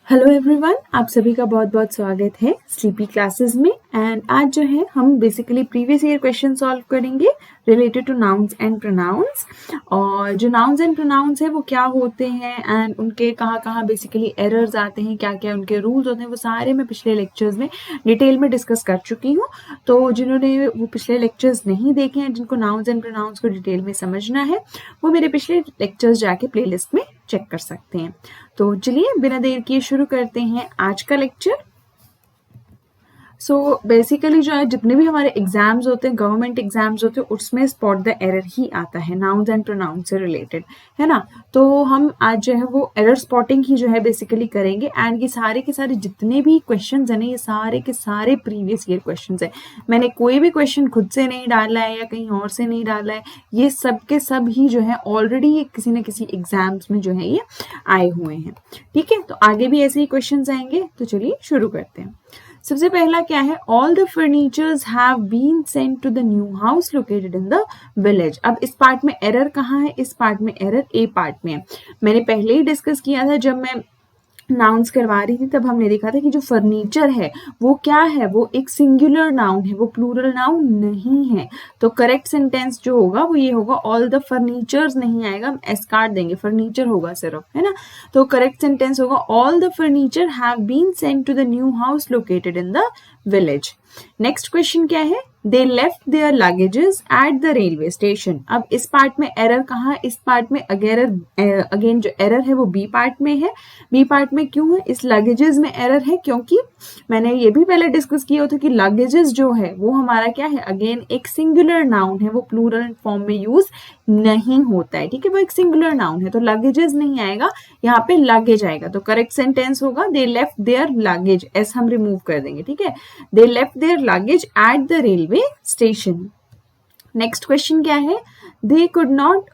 Hello everyone, आप सभी का बहुत बहुत स्वागत है स्लीपी क्लासेस में। एंड आज जो है हम basically previous year question solve करेंगे related to nouns and pronouns. और जो नाउन्स एंड प्रोनाउंस है वो क्या होते हैं एंड उनके कहाँ कहाँ बेसिकली एरर्स आते हैं, क्या क्या उनके रूल्स होते हैं, वो सारे मैं पिछले लेक्चर्स में डिटेल में डिस्कस कर चुकी हूँ। तो जिन्होंने वो पिछले लेक्चर्स नहीं देखे हैं, जिनको नाउन्स एंड प्रोनाउंस को डिटेल में समझना है, वो मेरे पिछले लेक्चर्स जाके प्लेलिस्ट में चेक कर सकते हैं। तो चलिए बिना देर किए शुरू करते हैं आज का लेक्चर। सो बेसिकली जो है जितने भी हमारे एग्जाम्स होते हैं, गवर्नमेंट एग्जाम्स होते हैं, उसमें स्पॉट द एरर ही आता है नाउन्स एंड प्रोनाउंस से रिलेटेड, है ना। तो हम आज जो है वो एरर स्पॉटिंग ही जो है बेसिकली करेंगे। एंड ये सारे के सारे जितने भी क्वेश्चंस हैं ना, ये सारे के सारे प्रीवियस ईयर क्वेश्चंस हैं। मैंने कोई भी क्वेश्चन खुद से नहीं डाला है या कहीं और से नहीं डाला है, ये सब के सब ही जो है ऑलरेडी किसी न किसी एग्जाम्स में जो है ये आए हुए हैं। ठीक है, तो आगे भी ऐसे ही क्वेश्चंस आएंगे। तो चलिए शुरू करते हैं। सबसे पहला क्या है, all the furnitures have been sent to the new house located in the village. अब इस पार्ट में एरर कहाँ है? इस पार्ट में एरर ए पार्ट में है। मैंने पहले ही डिस्कस किया था, जब मैं नाउन्स करवा रही थी तब हमने देखा था कि जो फर्नीचर है वो क्या है, वो एक सिंगुलर नाउन है, वो प्लूरल नाउन नहीं है। तो करेक्ट सेंटेंस जो होगा वो ये होगा, ऑल द फर्नीचर्स नहीं आएगा, हम एस काट देंगे, फर्नीचर होगा सिर्फ, है ना। तो करेक्ट सेंटेंस होगा, all the furniture have been sent to the new house located in the village. Next question क्या है, they left their luggages at the railway station. अब इस पार्ट में एरर कहाँ? इस पार्ट में अगेन जो एरर है वो बी पार्ट में है। बी पार्ट में क्यों है? इस लगेजेस में एरर है क्योंकि मैंने ये भी पहले डिस्कस किया था कि लगेजेस जो है वो हमारा क्या है, अगेन एक सिंगुलर नाउन है, वो प्लूरल फॉर्म में यूज नहीं होता है। ठीक है, वो एक सिंगुलर नाउन है, तो लगेजेस नहीं आएगा, यहाँ पे लगेज आएगा। तो करेक्ट सेंटेंस होगा, they left their luggage, S हम रिमूव कर देंगे। ठीक है, they left their luggage at the railway station. Next question क्या है, दे कुड नॉट,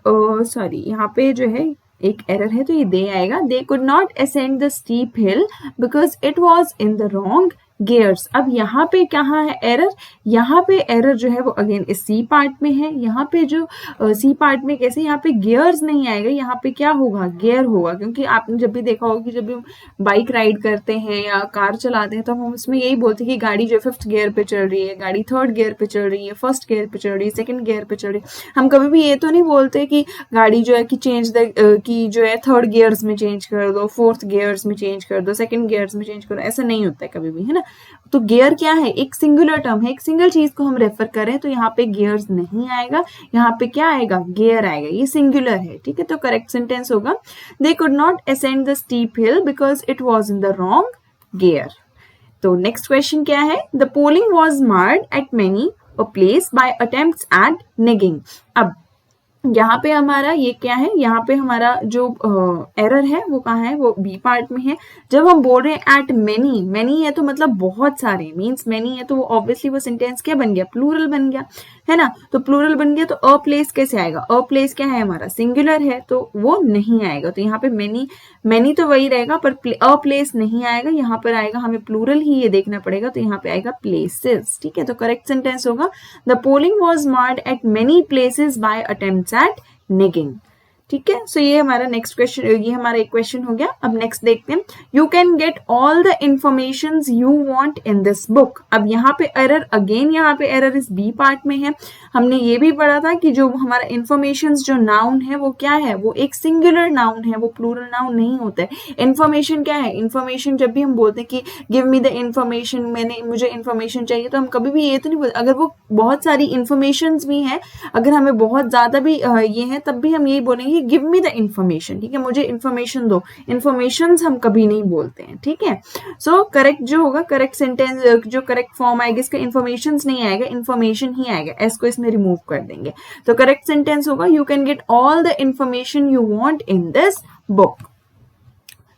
सॉरी यहाँ पे जो है एक एरर है तो ये दे आएगा, दे could not ascend the steep hill because it was in the wrong gears. अब यहाँ पे कहाँ है एरर? यहाँ पे एरर जो है वो अगेन इस सी पार्ट में है। यहाँ पे जो सी पार्ट में कैसे, यहाँ पे गियर्स नहीं आएगा, यहाँ पे क्या होगा, गियर होगा। क्योंकि आपने जब भी देखा होगा कि जब भी बाइक राइड करते हैं या कार चलाते हैं तो हम उसमें यही बोलते हैं कि गाड़ी जो है 5th गियर पे चल रही है, गाड़ी 3rd गियर पे चल रही है, 1st गियर पे चल रही है, 2nd गियर पे चल रही है। हम कभी भी ये तो नहीं बोलते कि गाड़ी जो है कि चेंज द की जो है 3rd गियर्स में चेंज कर दो, 4th गियर्स में चेंज कर दो, 2nd गियर्स में चेंज करो, ऐसा नहीं होता है कभी भी, है ना। तो गियर क्या है, एक सिंगुलर टर्म है, एक सिंगल चीज को हम रेफर करें तो यहाँ पे गियर्स नहीं आएगा, यहाँ पे क्या आएगा, गियर आएगा, ये सिंगुलर है। ठीक है, तो करेक्ट सेंटेंस होगा, they could not ascend the steep hill because it was in the wrong gear. तो नेक्स्ट क्वेश्चन क्या है, the polling was marred at many a place by attempts at rigging. अब यहाँ पे हमारा ये क्या है, यहाँ पे हमारा जो एरर है वो कहाँ है, वो बी पार्ट में है। जब हम बोल रहे हैं एट मेनी, मेनी है तो मतलब बहुत सारे, मीन्स मेनी है तो वो ऑब्वियसली वो सेंटेंस क्या बन गया, प्लूरल बन गया, है ना। तो प्लूरल बन गया तो अ प्लेस कैसे आएगा, अ प्लेस क्या है हमारा, सिंगुलर है, तो वो नहीं आएगा। तो यहाँ पे मेनी, मेनी तो वही रहेगा पर अ प्लेस नहीं आएगा, यहाँ पर आएगा, हमें प्लूरल ही ये देखना पड़ेगा, तो यहाँ पे आएगा प्लेसेस। ठीक है, तो करेक्ट सेंटेंस होगा, the polling was marred at many places by attempts at rigging. ठीक है, सो ये हमारा नेक्स्ट क्वेश्चन, ये हमारा एक क्वेश्चन हो गया। अब नेक्स्ट देखते हैं, you can get all the information you want in this book. अब यहाँ पे एरर, अगेन यहाँ पे एरर इस बी पार्ट में है। हमने ये भी पढ़ा था कि जो हमारा इंफॉर्मेशन जो नाउन है वो क्या है, वो एक सिंगुलर नाउन है, वो प्लूरल नाउन नहीं होता है। इंफॉर्मेशन क्या है, इंफॉर्मेशन जब भी हम बोलते हैं कि गिव मी द इंफॉर्मेशन, मुझे इंफॉर्मेशन चाहिए, तो हम कभी भी ये तो नहीं बोलते, अगर वो बहुत सारी इंफॉर्मेशन भी हैं, अगर हमें बहुत ज्यादा भी ये है, तब भी हम यही बोलेंगे गिव मी द इंफॉर्मेशन। ठीक है, मुझे इंफॉर्मेशन दो, इंफॉर्मेशन हम कभी नहीं बोलते हैं। ठीक है, सो करेक्ट जो होगा, करेक्ट सेंटेंस जो करेक्ट फॉर्म आएगा इसका, इंफॉर्मेशन नहीं आएगा, इंफॉर्मेशन ही आएगा, एस को इसमें रिमूव कर देंगे। तो करेक्ट सेंटेंस होगा, you can get all the information you want in this book.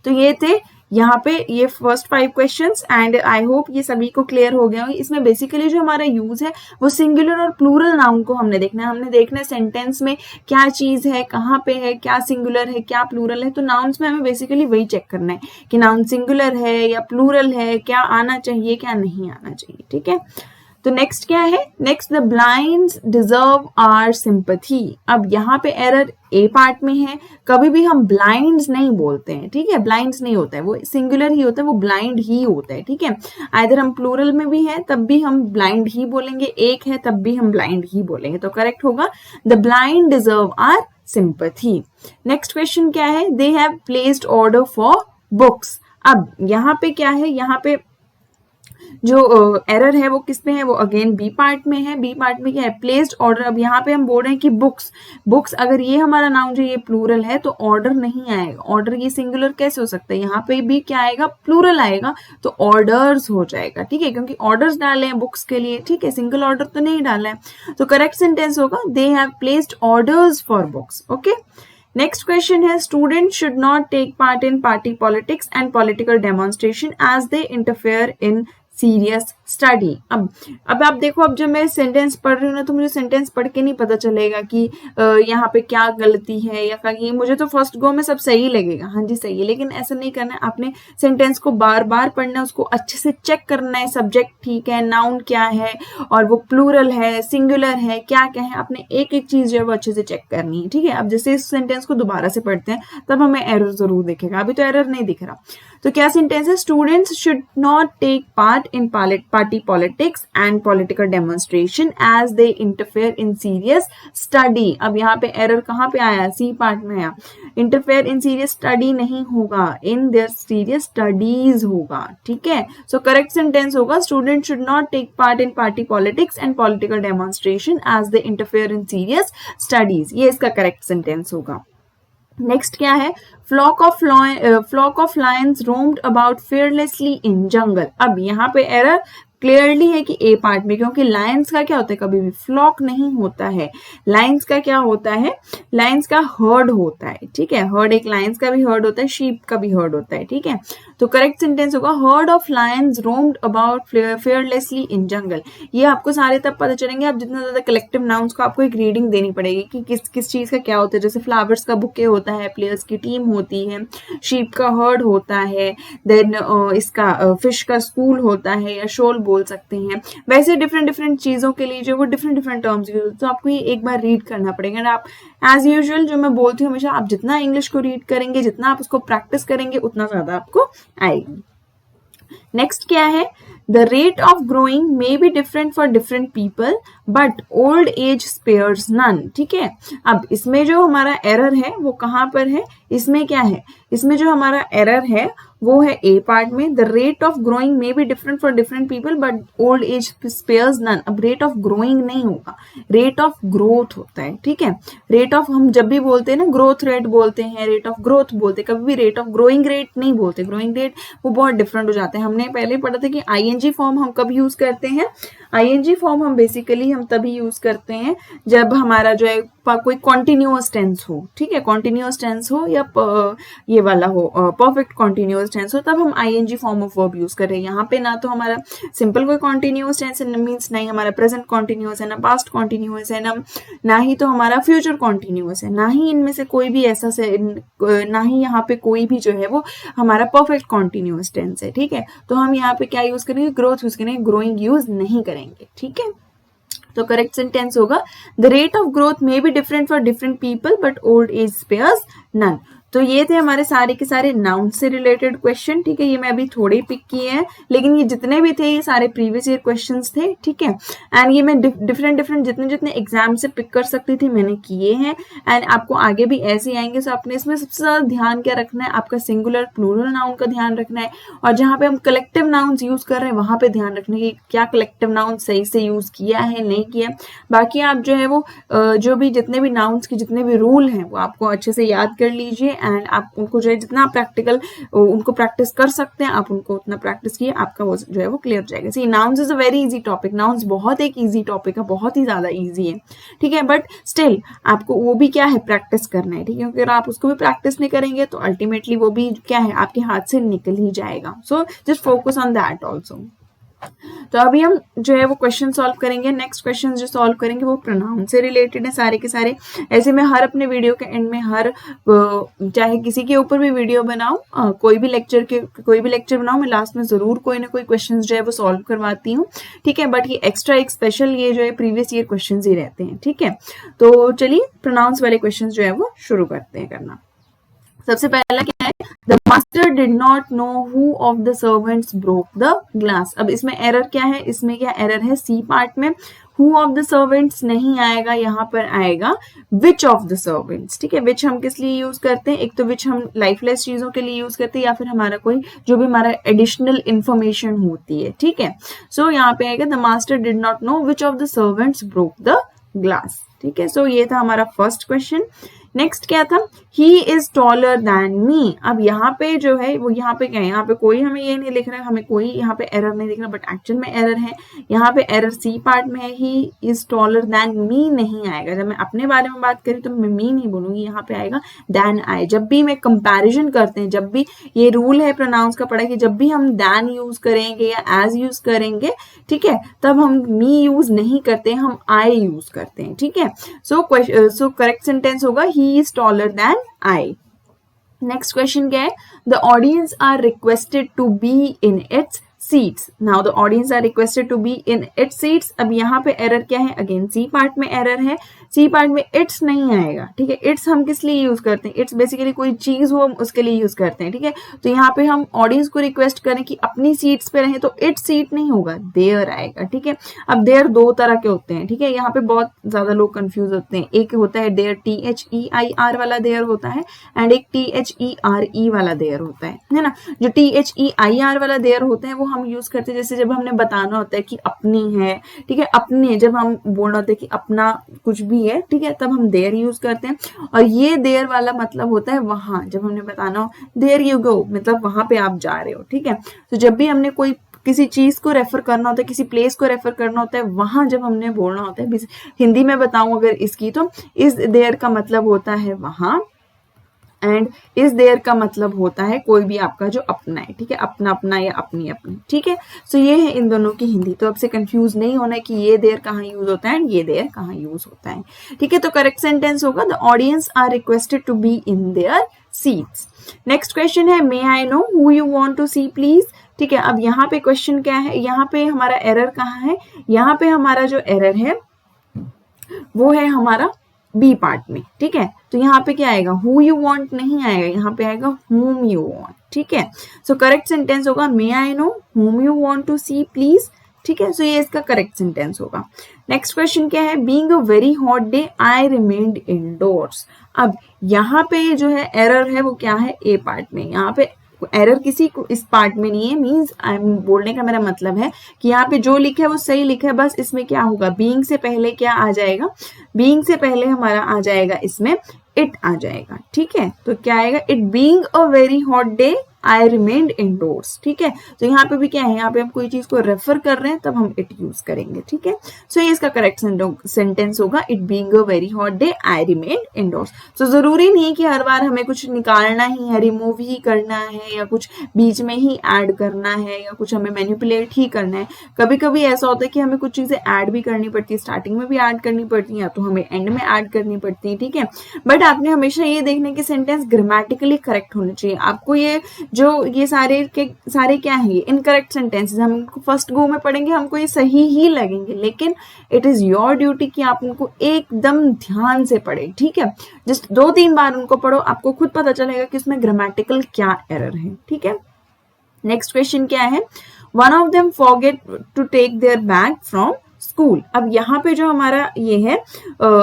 तो ये थे यहाँ पे ये first 5 questions, and I hope ये सभी को क्लियर हो गया होगा। इसमें बेसिकली जो हमारा यूज है वो सिंगुलर और प्लूरल नाउन को हमने देखना है, हमने देखना है सेंटेंस में क्या चीज है, कहाँ पे है, क्या सिंगुलर है, क्या प्लूरल है। तो नाउन्स में हमें बेसिकली वही चेक करना है कि नाउन सिंगुलर है या प्लूरल है, क्या आना चाहिए, क्या नहीं आना चाहिए। ठीक है, तो नेक्स्ट क्या है, next the blinds deserve our sympathy. अब यहाँ पे एरर ए पार्ट में है, कभी भी हम ब्लाइंड्स नहीं बोलते हैं, ठीक है, ब्लाइंड्स नहीं होता है, वो सिंगुलर ही होता है, वो ब्लाइंड ही होता है, ठीक है। आइदर हम प्लूरल में भी है तब भी हम ब्लाइंड ही बोलेंगे, एक है तब भी हम ब्लाइंड ही बोलेंगे, तो करेक्ट होगा the blind deserve our sympathy. Next question क्या है, they have placed order for books. अब यहाँ पे क्या है, यहाँ पे जो एरर है वो किस में है, वो अगेन बी पार्ट में है। बी पार्ट में क्या है, प्लेस्ड ऑर्डर। अब यहाँ पे हम बोल रहे हैं कि बुक्स, बुक्स अगर ये हमारा नाउन जो ये प्लूरल है तो ऑर्डर नहीं आएगा, ऑर्डर ये सिंगुलर कैसे हो सकता है, यहाँ पे भी क्या आएगा, प्लूरल आएगा, तो ऑर्डर्स हो जाएगा, ठीक है, क्योंकि ऑर्डर्स डाले हैं बुक्स के लिए, ठीक है, सिंगल ऑर्डर तो नहीं डाला है। तो करेक्ट सेंटेंस होगा they have placed orders for books. Okay, next question है, student should not take part in party politics and political demonstration as they interfere in serious study. अब आप देखो, अब जब मैं सेंटेंस पढ़ रही हूँ ना तो मुझे सेंटेंस पढ़ के नहीं पता चलेगा कि यहाँ पे क्या गलती है या क्या, मुझे तो फर्स्ट गो में सब सही लगेगा, हाँ जी सही है, लेकिन ऐसा नहीं करना है, आपने सेंटेंस को बार बार पढ़ना है, उसको अच्छे से चेक करना है, सब्जेक्ट ठीक है, नाउन क्या है और वो प्लूरल है, सिंगुलर है, क्या क्या है, आपने एक एक चीज जो है वो अच्छे से चेक करनी है, ठीक है। अब जैसे इस सेंटेंस को दोबारा से पढ़ते हैं तब हमें एरर जरूर दिखेगा, अभी तो एरर नहीं दिख रहा। तो क्या सेंटेंस है, students should not take part in party politics and political demonstration as they interfere in serious study. अब यहाँ पे एरर कहाँ पे आया, सी पार्ट में आया, इंटरफेयर इन सीरियस स्टडी नहीं होगा, इन देयर सीरियस स्टडीज होगा, ठीक है। सो करेक्ट सेंटेंस होगा student should not take part in party politics and political demonstration as they interfere in serious studies, ये इसका करेक्ट सेंटेंस होगा। नेक्स्ट क्या है, flock of lions roamed about fearlessly in jungle. अब यहाँ पे error clearly है कि ए पार्ट में, क्योंकि लायंस का क्या होता है, कभी भी फ्लॉक नहीं होता है, लायंस का क्या होता है, लायंस का हर्ड होता है, ठीक है, हर्ड एक लायंस का भी हर्ड होता है, शीप का भी हर्ड होता है, ठीक है। तो करेक्ट सेंटेंस होगा heard of lions roamed about fearlessly in जंगल। ये आपको सारे तब पता चलेंगे आप जितना ज्यादा कलेक्टिव नाउन्स को आपको एक रीडिंग देनी पड़ेगी कि किस किस चीज का क्या होता है, जैसे फ्लावर्स का बुके होता है, प्लेयर्स की टीम होती है, शीप का हर्ड होता है, देन इसका फिश का स्कूल होता है या शोल बोल सकते हैं, वैसे डिफरेंट डिफरेंट चीजों के लिए जो वो डिफरेंट डिफरेंट टर्म्स यूज होते हैं, तो आपको ये एक बार रीड करना पड़ेगा। एंड आप एज यूजुअल जो मैं बोलती हूँ हमेशा, आप जितना इंग्लिश को रीड करेंगे, जितना आप उसको प्रैक्टिस करेंगे, उतना ज्यादा आपको आएगी। नेक्स्ट क्या है, the rate of growing may be different for different people but old age spares none, ठीक है। अब इसमें जो हमारा एरर है वो कहाँ पर है, इसमें क्या है, इसमें जो हमारा एरर है वो है ए पार्ट में, the rate of growing may be different for different people but old age spares none. अब रेट ऑफ ग्रोइंग नहीं होगा, रेट ऑफ ग्रोथ होता है, ठीक है। रेट ऑफ, हम जब भी बोलते हैं ना ग्रोथ रेट बोलते हैं, रेट ऑफ ग्रोथ बोलते हैं, कभी भी रेट ऑफ ग्रोइंग रेट नहीं बोलते, ग्रोइंग रेट वो बहुत डिफरेंट हो जाते हैं। हमने पहले पढ़ा था कि आईएनजी फॉर्म हम कब यूज करते हैं, आईएनजी फॉर्म हम बेसिकली हम तभी यूज करते हैं जब हमारा जो है कोई कॉन्टिन्यूअस टेंस हो, ठीक है, कॉन्टिन्यूअस टेंस हो या ये वाला हो परफेक्ट कॉन्टिन्यूअस टेंस हो, तब हम ING form of verb use कर रहे हैं। यहाँ पे ना तो हमारा सिंपल कोई कॉन्टिन्यूअस टेंस है, मीन्स नहीं हमारा प्रेजेंट कॉन्टिन्यूअस है, ना पास्ट कॉन्टिन्यूअस है, ना ही तो हमारा फ्यूचर कॉन्टिन्यूअस है, ना ही इनमें से कोई भी ऐसा से, ना ही यहाँ पे कोई भी जो है वो हमारा परफेक्ट कॉन्टिन्यूअस टेंस है, ठीक है। तो हम यहाँ पे क्या यूज करेंगे, ग्रोथ यूज करेंगे, ग्रोइंग यूज नहीं करेंगे, ठीक है। तो करेक्ट सेंटेंस होगा the rate of growth may be different for different people but old age spares none. तो ये थे हमारे सारे के सारे नाउन से रिलेटेड क्वेश्चन, ठीक है। ये मैं अभी थोड़े पिक किए हैं, लेकिन ये जितने भी थे ये सारे प्रीवियस ईयर क्वेश्चंस थे, ठीक है। एंड ये मैं डिफरेंट जितने जितने एग्जाम से पिक कर सकती थी मैंने किए हैं, एंड आपको आगे भी ऐसे ही आएंगे। सो आपने इसमें सबसे ज्यादा ध्यान क्या रखना है, आपका सिंगुलर प्लूरल नाउन का ध्यान रखना है, और जहाँ पे हम कलेक्टिव नाउन्स यूज कर रहे हैं वहां पे ध्यान रखना है कि क्या कलेक्टिव नाउन सही से यूज किया है नहीं किया। बाकी आप जो है वो जो भी जितने भी नाउन्स के जितने भी रूल हैं वो आपको अच्छे से याद कर लीजिए, एंड आप उनको जो है जितना प्रैक्टिकल उनको प्रैक्टिस कर सकते हैं आप उनको उतना प्रैक्टिस किए, आपका वो जो है वो क्लियर हो जाएगा। See nouns is a very easy topic, nouns बहुत एक इजी टॉपिक है, बहुत ही ज्यादा इजी है, ठीक है। बट स्टिल आपको वो भी क्या है प्रैक्टिस करना है, ठीक है। अगर आप उसको भी प्रैक्टिस नहीं करेंगे तो अल्टीमेटली वो भी क्या है आपके हाथ से निकल ही जाएगा। So just focus on that also. तो अभी हम जो है वो क्वेश्चन सॉल्व करेंगे। नेक्स्ट क्वेश्चन जो सॉल्व करेंगे वो प्रोनाउन से रिलेटेड है सारे के सारे। ऐसे मैं हर अपने वीडियो के एंड में चाहे किसी के ऊपर भी वीडियो बनाऊं, कोई भी लेक्चर बनाऊं, मैं लास्ट में जरूर कोई ना कोई क्वेश्चन जो है वो सॉल्व करवाती हूँ, ठीक है। बट ये एक्स्ट्रा एक स्पेशल ये जो है प्रीवियस ईयर क्वेश्चन ही रहते हैं, ठीक है। तो चलिए प्रोनाउंस वाले क्वेश्चन जो है वो शुरू करते हैं करना। सबसे पहला क्या है, the master did not know who of the servants broke the glass. अब इसमें एरर क्या है, इसमें क्या एरर है, सी पार्ट में हु ऑफ द सर्वेंट्स नहीं आएगा, यहाँ पर आएगा विच ऑफ द सर्वेंट्स, ठीक है। विच हम किस लिए यूज करते हैं, एक तो विच हम लाइफलेस चीजों के लिए यूज करते हैं या फिर हमारा कोई जो भी हमारा एडिशनल इंफॉर्मेशन होती है, ठीक है। सो यहाँ पे आएगा the master did not know which of the servants broke the glass, ठीक है। सो ये था हमारा फर्स्ट क्वेश्चन। नेक्स्ट क्या था, he is taller than me. अब यहाँ पे जो है वो यहाँ पे क्या है, यहाँ पे कोई हमें ये नहीं लिख रहा है, हमें कोई यहाँ पे एरर नहीं दिख रहा, बट एक्चुअल में एरर है। यहाँ पे एरर सी पार्ट में है, he is taller than me नहीं आएगा। जब मैं अपने बारे में बात करी तो मैं मी नहीं बोलूंगी, यहाँ पे आएगा दैन आई। जब भी मैं कंपैरिजन करते हैं, जब भी ये रूल है प्रोनाउंस का पढ़ा कि जब भी हम दैन यूज करेंगे या एज यूज करेंगे, ठीक है, तब हम मी यूज नहीं करते, हम आई यूज करते हैं, ठीक है। सो करेक्ट सेंटेंस होगा ही is taller than I. Next question क्या है, the audience are requested to be in its seats. Now the audience are requested to be in its seats. अब यहाँ पे एरर क्या है, अगेन सी पार्ट में error है, सी पार्ट में इट्स नहीं आएगा, ठीक है। इट्स हम किस लिए यूज करते हैं, इट्स बेसिकली कोई चीज हो हम उसके लिए यूज करते हैं, ठीक है। तो यहाँ पे हम ऑडियंस को रिक्वेस्ट करें कि अपनी सीट्स पे रहें तो इट्स सीट नहीं होगा, देयर आएगा, ठीक है। अब देयर दो तरह के होते हैं, ठीक है। यहाँ पे बहुत ज्यादा लोग कंफ्यूज होते हैं। एक होता है देयर THEIR वाला देयर होता है, एंड एक THERE वाला देयर होता है ना। जो THEIR वाला देयर होते हैं वो हम यूज करते हैं जैसे जब हमने बताना होता है कि अपनी है, ठीक है, अपने, जब हम बोलना होता है कि अपना कुछ भी है, ठीक है, तब हम देयर यूज करते हैं। और ये देयर वाला मतलब होता है वहां, जब हमने बताना हो देयर यू गो, मतलब वहां पे आप जा रहे हो, ठीक है। तो जब भी हमने कोई किसी चीज को रेफर करना होता है, किसी प्लेस को रेफर करना होता है, वहां जब हमने बोलना होता है, हिंदी में बताऊं अगर इसकी, तो इस देयर का मतलब होता है वहां, एंड इस देयर का मतलब होता है कोई भी आपका जो अपना है, ठीक है, अपना अपना या अपनी अपनी, ठीक है। सो ये है इन दोनों की हिंदी। तो अब से कंफ्यूज नहीं होना है कि ये देयर कहाँ यूज होता है एंड ये देयर कहाँ यूज होता है, ठीक है। तो करेक्ट सेंटेंस होगा the audience are requested to be in their seats. Next question है, may I know who you want to see please, ठीक है। अब यहाँ पे क्वेश्चन क्या है, यहाँ पे हमारा एरर कहाँ है, यहाँ पे हमारा जो एरर है वो है हमारा बी पार्ट में, ठीक है। तो यहाँ पे क्या आएगा, हु यू वांट नहीं आएगा, यहाँ पे आएगा whom you want, ठीक है। सो करेक्ट सेंटेंस होगा may I know whom you want to see please, ठीक है। सो ये इसका करेक्ट सेंटेंस होगा। नेक्स्ट क्वेश्चन क्या है, being a very hot day I remained indoors. अब यहाँ पे जो है एरर है वो क्या है, ए पार्ट में। यहाँ पे एरर किसी को इस पार्ट में नहीं है, मींस आई एम बोलने का मेरा मतलब है कि यहाँ पे जो लिखा है वो सही लिखा है, बस इसमें क्या होगा, बीइंग से पहले क्या आ जाएगा, बीइंग से पहले हमारा आ जाएगा इसमें इट आ जाएगा, ठीक है। तो क्या आएगा, it being a very hot day I remained indoors, ठीक है। तो यहाँ पे भी क्या है, यहाँ पे हम कोई चीज को रेफर कर रहे हैं तब हम इट यूज करेंगे, ठीक है। सो ये इसका करेक्ट सेंटेंस होगा, it being a very hot day I remained indoors. So जरूरी नहीं कि हर बार हमें कुछ निकालना ही है, रिमूव ही करना है, या कुछ बीच में ही ऐड करना है, या कुछ हमें मैनिपुलेट ही करना है। कभी कभी ऐसा होता है कि हमें कुछ चीजें ऐड भी करनी पड़ती है, स्टार्टिंग में भी ऐड करनी पड़ती है, या तो हमें एंड में ऐड करनी पड़ती है, ठीक है। बट आपने हमेशा ये देखना कि सेंटेंस ग्रामेटिकली करेक्ट होने चाहिए। आपको ये जो ये सारे के सारे क्या है, ये इनकरेक्ट सेंटेंसेस हम इनको फर्स्ट गो में पढ़ेंगे, हमको ये सही ही लगेंगे, लेकिन इट इज योर ड्यूटी कि आप उनको एकदम ध्यान से पढ़े, ठीक है। जस्ट 2-3 बार उनको पढ़ो, आपको खुद पता चलेगा कि उसमें ग्रामेटिकल क्या एरर है, ठीक है। नेक्स्ट क्वेश्चन क्या है, one of them forget to take their bag from school. अब यहाँ पे जो हमारा ये है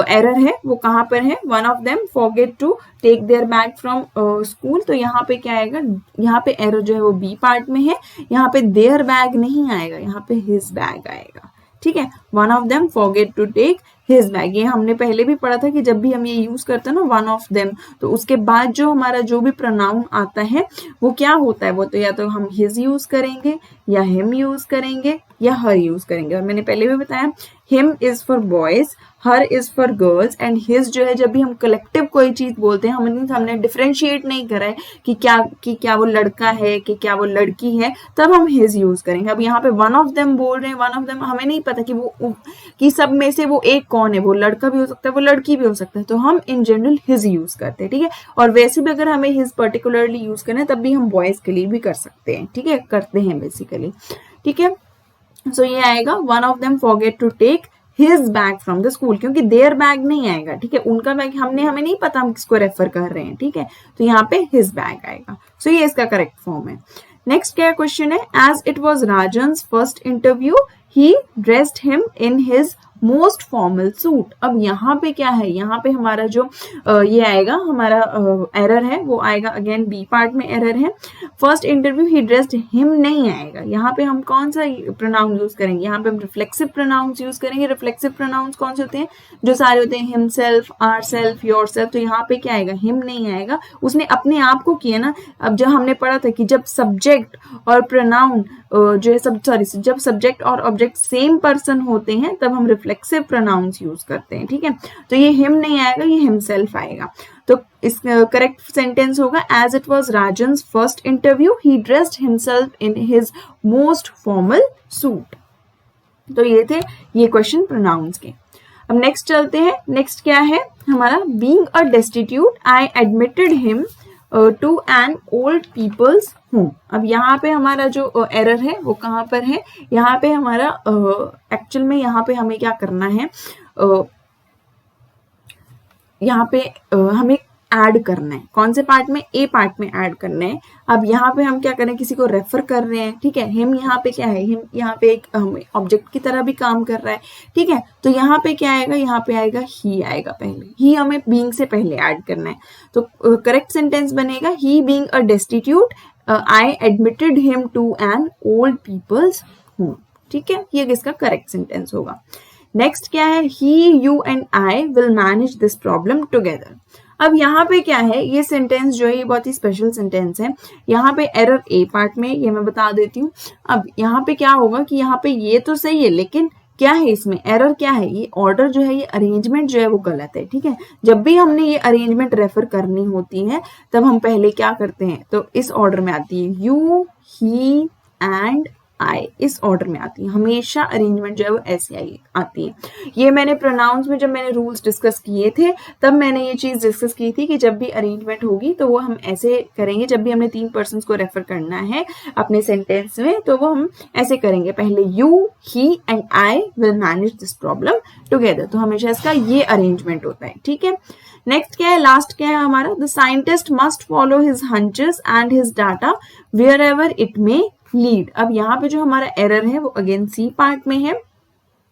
एरर है वो कहाँ पर है, one of them forget to take their bag from school. तो यहाँ पे क्या आएगा, यहाँ पे एरर जो है वो बी पार्ट में है, यहाँ पे देयर बैग नहीं आएगा, यहाँ पे हिज बैग आएगा, ठीक है। One of them forget to take his bag. ये हमने पहले भी पढ़ा था कि जब भी हम ये यूज करते हैं ना वन ऑफ देम, तो उसके बाद जो हमारा जो भी प्रोनाउन आता है वो क्या होता है, वो तो या तो हम हिज यूज करेंगे या हिम यूज करेंगे या हर यूज करेंगे। और मैंने पहले भी बताया him is for boys, her is for girls and his जो है जब भी हम कलेक्टिव कोई चीज बोलते हैं, हमने डिफरेंशिएट नहीं करा है कि क्या वो लड़का है कि क्या वो लड़की है, तब हम हिज यूज करेंगे। अब यहाँ पे वन ऑफ देम बोल रहे हैं, वन ऑफ देम हमें नहीं पता कि वो कि सब में से वो एक कौन है, वो लड़का भी हो सकता है वो लड़की भी हो सकता है, तो हम इन जनरल हिज यूज करते हैं, ठीक है। और वैसे भी अगर हमें हिज पर्टिकुलरली यूज करना है तब भी हम बॉयज के लिए भी कर सकते हैं, ठीक है, करते हैं बेसिकली, ठीक है। सो ये आएगा one of them forget to take his bag from the school, क्योंकि देयर बैग नहीं आएगा, ठीक है, उनका बैग हमें नहीं पता हम किसको रेफर कर रहे हैं, ठीक है, तो यहाँ पे हिज बैग आएगा। सो ये इसका करेक्ट फॉर्म है। नेक्स्ट क्या क्वेश्चन है, as it was Rajan's first interview he dressed him in his most formal suit. अब यहाँ पे क्या है, यहाँ पे हमारा जो ये आएगा हमारा एरर है वो आएगा अगेन बी पार्ट में एरर है। First interview he dressed him नहीं आएगा, यहाँ पे हम कौन सा प्रोनाउन यूज करेंगे, यहाँ पे हम रिफ्लेक्सिव प्रोनाउंस यूज करेंगे। रिफ्लेक्सिव प्रोनाउंस कौन से होते हैं, जो सारे होते हैं हिमसेल्फ, आवरसेल्फ, योरसेल्फ, तो यहाँ पे क्या आएगा, हिम नहीं आएगा, उसने अपने आप को किया ना। अब जब हमने पढ़ा था कि जब सब्जेक्ट और प्रोनाउन जो है जब सब्जेक्ट और ऑब्जेक्ट सेम पर्सन होते हैं तब हम रिफ्लेक्सिव प्रोनाउंस यूज करते हैं, ठीक है। तो ये हिम नहीं आएगा, ये हिमसेल्फ आएगा। तो इस करेक्ट सेंटेंस होगा as it was Rajan's first interview he dressed himself in his most formal suit. तो ये थे ये क्वेश्चन प्रोनाउंस के। अब नेक्स्ट चलते हैं। नेक्स्ट क्या है हमारा, being a destitute I admitted him to an old people's home. अब यहाँ पे हमारा जो एरर है वो कहाँ पर है, यहाँ पे हमारा एक्चुअल में यहाँ पे हमें क्या करना है, यहाँ पे हमें ऐड करना है, कौन से पार्ट में, ए पार्ट में ऐड करना है। अब यहाँ पे हम क्या करें, किसी को रेफर कर रहे हैं, ठीक है, हिम यहाँ पे क्या है, हिम यहाँ पे एक ऑब्जेक्ट की तरह भी काम कर रहा है, ठीक है। तो यहाँ पे क्या आएगा, यहाँ पे आएगा ही आएगा, पहले ही हमें बीइंग से पहले ऐड करना है। तो करेक्ट सेंटेंस बनेगा he being a destitute I admitted him to an old people's home, ठीक है, ये किसका करेक्ट सेंटेंस होगा। नेक्स्ट क्या है, he you and I will manage this problem together. अब यहाँ पे क्या है, ये सेंटेंस जो है ये बहुत ही स्पेशल सेंटेंस है। यहाँ पे एरर ए पार्ट में, ये मैं बता देती हूँ। अब यहाँ पे क्या होगा कि यहाँ पे ये तो सही है, लेकिन क्या है इसमें एरर क्या है, ये ऑर्डर जो है, ये अरेंजमेंट जो है वो गलत है, ठीक है। जब भी हमने ये अरेंजमेंट रेफर करनी होती है तब हम पहले क्या करते हैं, तो इस ऑर्डर में आती है यू, ही एंड आई, इस ऑर्डर में आती है हमेशा। अरेंजमेंट जो है वो ऐसे आती है। ये मैंने प्रोनाउंस में जब मैंने रूल्स डिस्कस किए थे तब मैंने ये चीज डिस्कस की थी कि जब भी अरेंजमेंट होगी तो वो हम ऐसे करेंगे। जब भी हमने 3 पर्सन्स को रेफर करना है अपने सेंटेंस में तो वो हम ऐसे करेंगे, पहले you, he and I will manage this problem together. तो हमेशा इसका ये अरेंजमेंट होता है, ठीक है। नेक्स्ट क्या है, लास्ट क्या है हमारा, the scientist must follow his hunches and his data wherever it may lead. अब यहाँ पे जो हमारा एरर है वो अगेन सी पार्ट में है।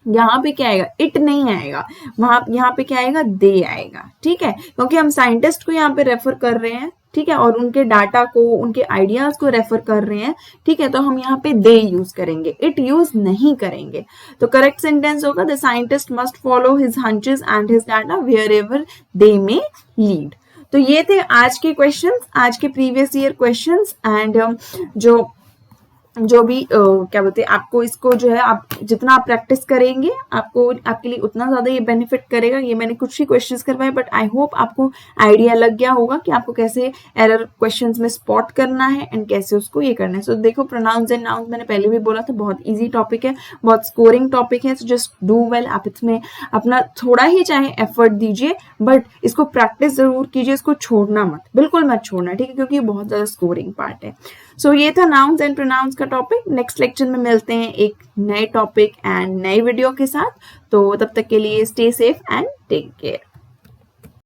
यहाँ पे क्या आएगा, इट नहीं आएगा, वहां यहाँ पे क्या आएगा, दे आएगा, ठीक है, क्योंकि हम साइंटिस्ट को यहाँ पे रेफर कर रहे हैं, ठीक है, और उनके डाटा को, उनके आइडियाज को रेफर कर रहे हैं, ठीक है, तो हम यहाँ पे दे यूज करेंगे, इट यूज नहीं करेंगे। तो करेक्ट सेंटेंस होगा the scientist must follow his hunches and his data wherever they may lead. तो ये थे आज के क्वेश्चंस, आज के प्रीवियस ईयर क्वेश्चंस। एंड जो भी क्या बोलते हैं, आपको इसको जो है आप जितना आप प्रैक्टिस करेंगे आपके लिए उतना ज्यादा ये बेनिफिट करेगा। ये मैंने कुछ ही क्वेश्चंस करवाए बट आई होप आपको आइडिया लग गया होगा कि आपको कैसे एरर क्वेश्चंस में स्पॉट करना है एंड कैसे उसको ये करना है। सो देखो प्रोनाउंस एंड नाउंस मैंने पहले भी बोला था, बहुत ईजी टॉपिक है, बहुत स्कोरिंग टॉपिक है। सो जस्ट डू वेल, आप इसमें अपना थोड़ा ही चाहे एफर्ट दीजिए बट इसको प्रैक्टिस जरूर कीजिए, इसको छोड़ना मत, बिल्कुल मत छोड़ना, ठीक है, क्योंकि ये बहुत ज्यादा स्कोरिंग पार्ट है। सो ये था नाउन्स एंड प्रोनाउंस का टॉपिक। नेक्स्ट लेक्चर में मिलते हैं एक नए टॉपिक एंड नए वीडियो के साथ। तो तब तक के लिए stay safe and take care.